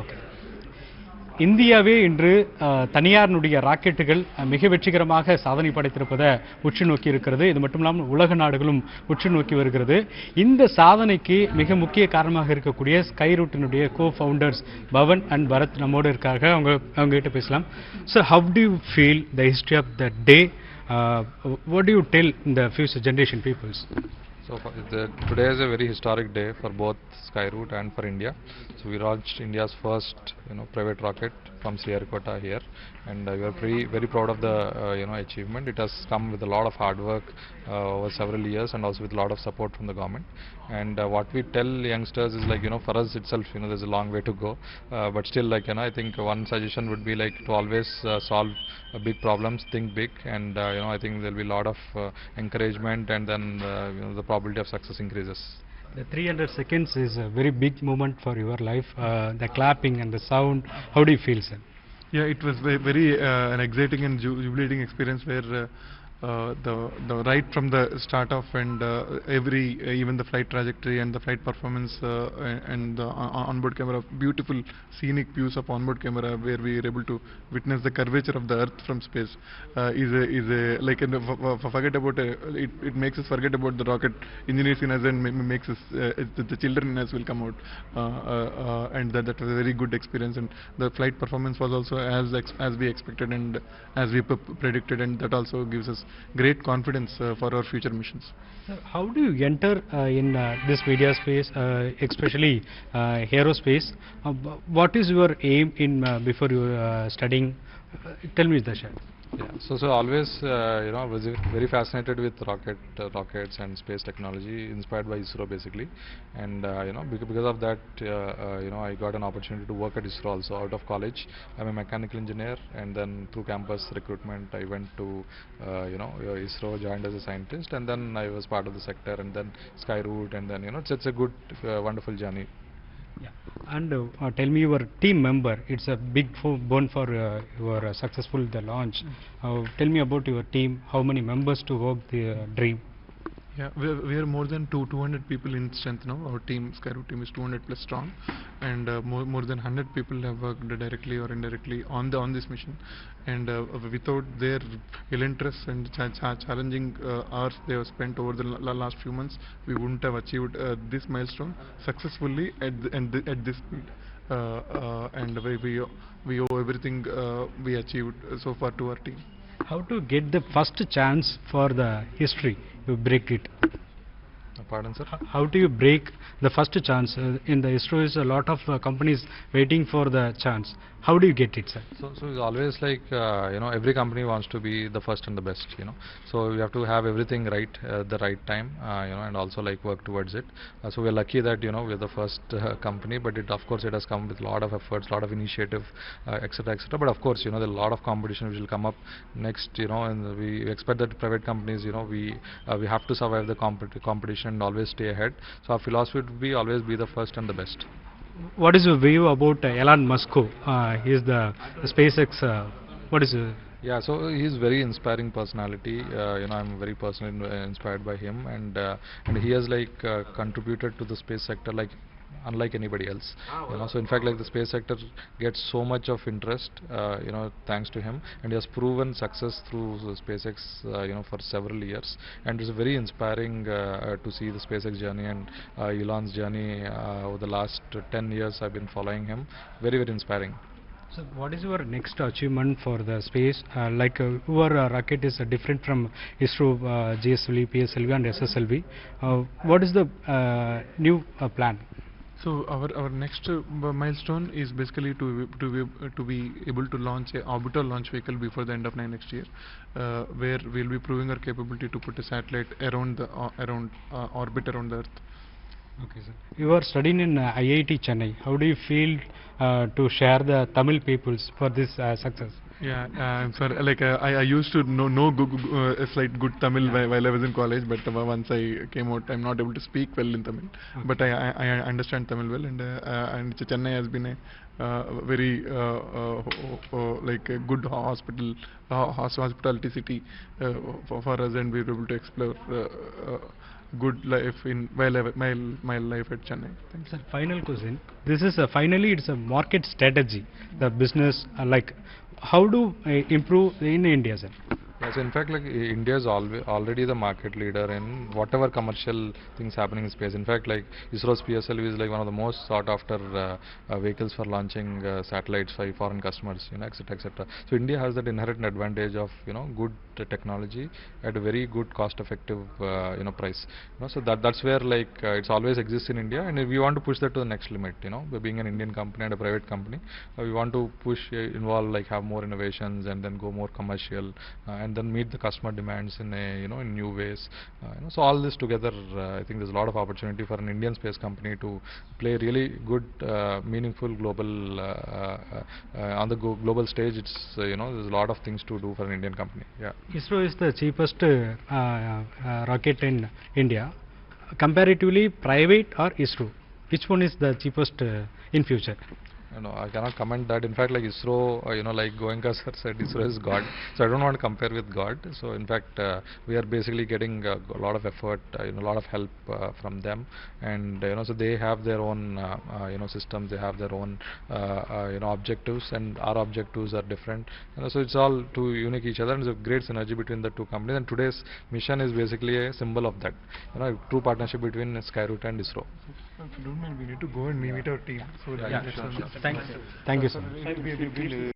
Okay. இந்தியாவே இன்று தனியாரினுடைய ராக்கெட்டுகள் மிக வெற்றிகரமாக சாதனை படைத்திருப்பதை உற்று நோக்கி இருக்கிறது. இது மட்டும் இல்லாமல் உலக நாடுகளும் உற்று நோக்கி வருகிறது. இந்த சாதனைக்கு மிக முக்கிய காரணமாக இருக்கக்கூடிய ஸ்கைரூட்டினுடைய கோ-ஃபவுண்டர்ஸ் பவன் அண்ட் பரத் நம்மோடு இருக்காங்க. அவங்க கிட்ட பேசலாம். So how do you feel the history of the day? What do you tell இந்த future generation peoples? So today is a very historic day for both Skyroot and for India. So we launched India's first private rocket from Sriharikota here, and we are very proud of the achievement. It has come with a lot of hard work over several years, and also with a lot of support from the government. And what we tell youngsters is for us itself, there's a long way to go, but still I think one suggestion would be to always solve big problems, think big, and I think there'll be a lot of encouragement, and then the probability of success increases. The 300 seconds is a very big moment for your life. The clapping and the sound, how do you feel, sir? Yeah, it was very an exciting and jubilating experience where the right from the start off, and even the flight trajectory and the flight performance and the onboard camera, beautiful scenic views of onboard camera where we are able to witness the curvature of the earth from space forget about it makes us forget about the rocket engineers in us, and makes us the children in us will come out, and that was a very good experience. And the flight performance was also as we expected and as we predicted, and that also gives us great confidence for our future missions. How do you enter in this media space, especially aerospace? What is your aim in before you studying? Tell me, Dasha. Yeah, so always I was very fascinated with rockets and space technology, inspired by ISRO basically, and because of that I got an opportunity to work at ISRO also out of college. I'm a mechanical engineer, and then through campus recruitment I went to ISRO, joined as a scientist, and then I was part of the sector, and then Skyroot, and then it's a good wonderful journey. Yeah. And tell me your team member. It's a big bone for your successful the launch. Tell me about your team. How many members to work the dream? Yeah, we are more than 200 people in strength now. Our team, Skyroot team, is 200 plus strong, and more than 100 people have worked directly or indirectly on this mission. And without their interest and challenging hours they have spent over the last few months, we wouldn't have achieved this milestone successfully at this speed. And we owe everything we achieved so far to our team. How to get the first chance for the history? You break it. Pardon, sir? How do you break the first chance? In the ISRO is a lot of companies waiting for the chance. How do you get it, sir? So it's always every company wants to be the first and the best, so we have to have everything right at the right time, and also work towards it. So we're lucky that we're the first company, but of course it has come with a lot of efforts, lot of initiative, etc. But of course there are a lot of competition which will come up next, and we expect that private companies we have to survive the competition and always stay ahead. So our philosophy would be always be the first and the best. What is your view about Elon Musk? He is the SpaceX. What is Yeah, so he's very inspiring personality. I'm very personally inspired by him, and he has contributed to the space sector unlike anybody else. So in fact the space sector gets so much of interest thanks to him, and he has proven success through SpaceX for several years, and it's very inspiring to see the SpaceX journey and Elon's journey over the last 10 years. I've been following him. Very inspiring. So what is your next achievement for the space? Your rocket is different from ISRO, GSLV, PSLV and SSLV. What is the new plan? So our next milestone is basically to be able to launch a orbital launch vehicle before the end of next year, where we'll be proving our capability to put a satellite around orbit around the Earth. Okay, sir. You are studying in IIT Chennai. How do you feel to share the Tamil peoples for this success? Yeah, I'm sorry. I used to know slight good Tamil while I was in college, but once I came out, I'm not able to speak well in Tamil. Okay. But I understand Tamil well, and Chennai has been a very a good hospitality city for us, and we were able to explore good life in my life at Chennai. Thank you. Sir, final question. This is finally it's a market strategy. The business like how to improve in India, sir? Yes, in fact, like India is already the market leader in whatever commercial things happening in space. In fact, like ISRO's PSLV is like one of the most sought after vehicles for launching satellites for foreign customers, etc., etc. So India has that inherent advantage of good technology at a very good cost-effective price. So that's where like it's always exists in India, and we want to push that to the next limit. By being an Indian company and a private company, we want to push, involve, like have more innovations and then go more commercial. And then meet the customer demands in a in new ways. So all this together, I think there's a lot of opportunity for an Indian space company to play really good, meaningful global on the global stage. It's there's a lot of things to do for an Indian company. Yeah. ISRO is the cheapest rocket in India. Comparatively, private or ISRO, which one is the cheapest in future? I cannot comment that. In fact, like ISRO, like Goenka sir said, ISRO is God. So I don't want to compare with God. So in fact, we are basically getting a lot of effort, a lot of help from them, and so they have their own, systems. They have their own, objectives, and our objectives are different. So it's all to unique each other, and there's a great synergy between the two companies. And today's mission is basically a symbol of that. A true partnership between Skyroot and ISRO. If you don't mind, we need to go and meet our team. So Yeah, sure. Thank you, sir.